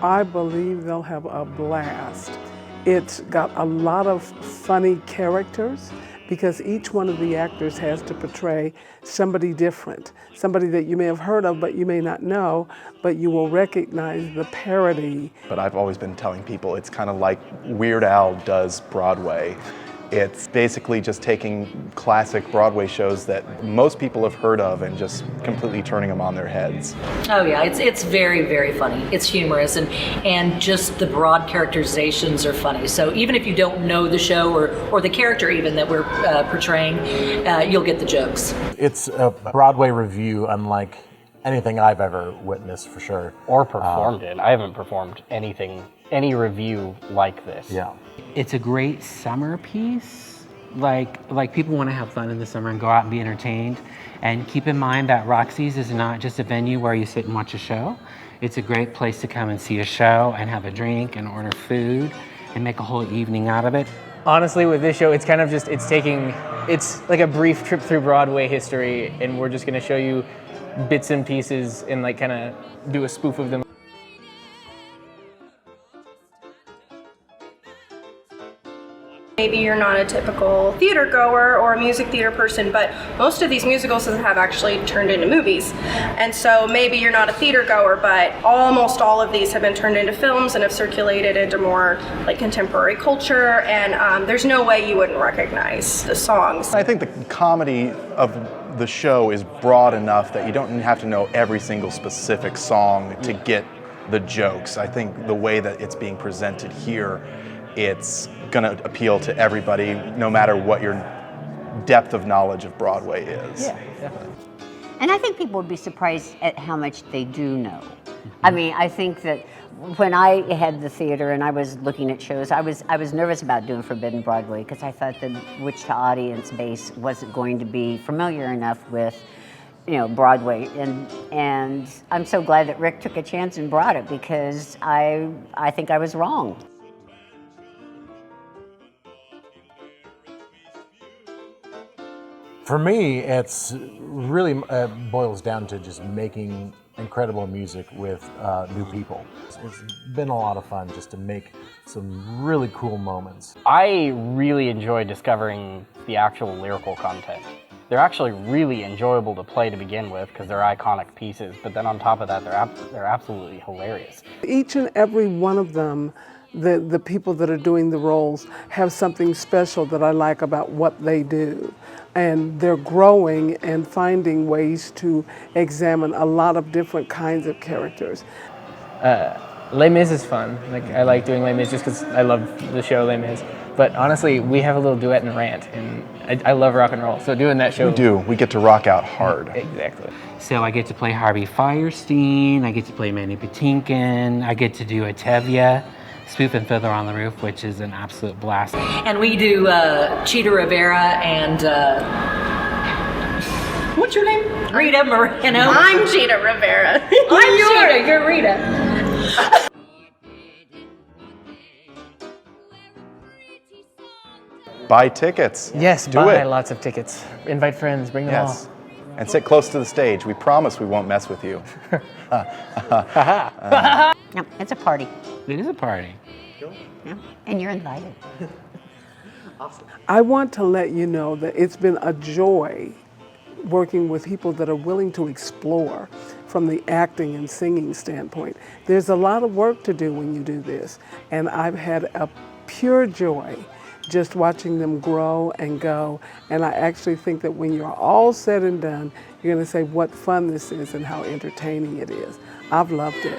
I believe they'll have a blast. It's got a lot of funny characters because each one of the actors has to portray somebody different, somebody that you may have heard of but you may not know, but you will recognize the parody. But I've always been telling people it's kind of like Weird Al does Broadway. It's basically just taking classic Broadway shows that most people have heard of and just completely turning them on their heads. Oh yeah, it's very, very funny. It's humorous and just the broad characterizations are funny. So even if you don't know the show or the character even that we're portraying, you'll get the jokes. It's a Broadway review unlike anything I've ever witnessed, for sure. Or performed in. I haven't performed any review like this. Yeah. It's a great summer piece. Like people want to have fun in the summer and go out and be entertained. And keep in mind that Roxy's is not just a venue where you sit and watch a show. It's a great place to come and see a show and have a drink and order food and make a whole evening out of it. Honestly, with this show, it's kind of just, it's like a brief trip through Broadway history, and we're just going to show you bits and pieces and like kind of do a spoof of them. Maybe you're not a typical theater goer or a music theater person, but most of these musicals have actually turned into movies. And so maybe you're not a theater goer, but almost all of these have been turned into films and have circulated into more like contemporary culture, and there's no way you wouldn't recognize the songs. I think the comedy of the show is broad enough that you don't have to know every single specific song to get the jokes. I think the way that it's being presented here, it's going to appeal to everybody, no matter what your depth of knowledge of Broadway is. Yeah, definitely. And I think people would be surprised at how much they do know. I mean, I think that when I had the theater and I was looking at shows, I was nervous about doing Forbidden Broadway because I thought the Wichita audience base wasn't going to be familiar enough with, Broadway, and I'm so glad that Rick took a chance and brought it because I think I was wrong. For me, it's really boils down to just making incredible music with new people. It's been a lot of fun just to make some really cool moments. I really enjoy discovering the actual lyrical content. They're actually really enjoyable to play to begin with because they're iconic pieces, but then on top of that, they're absolutely hilarious. Each and every one of them, the people that are doing the roles have something special that I like about what they do. And they're growing and finding ways to examine a lot of different kinds of characters. Les Mis is fun. I like doing Les Mis just because I love the show Les Mis. But honestly, we have a little duet and rant, and I love rock and roll. So doing that show, We do. We get to rock out hard. Exactly. So I get to play Harvey Fierstein, I get to play Manny Patinkin, I get to do a Tevye, Spoof and Fiddler on the Roof, which is an absolute blast. And we do Cheetah Rivera and what's your name? Rita Moreno. I'm Cheetah Rivera. I'm Cheetah, you're Rita. Buy tickets. Yes, do buy it. lots of tickets. Invite friends, bring them Yes. And sit close to the stage. We promise we won't mess with you. No, it's a party. It is a party. Yeah, and you're invited. I want to let you know that it's been a joy working with people that are willing to explore from the acting and singing standpoint. There's a lot of work to do when you do this, and I've had a pure joy just watching them grow and go. And I actually think that when you're all said and done, you're going to say what fun this is and how entertaining it is. I've loved it.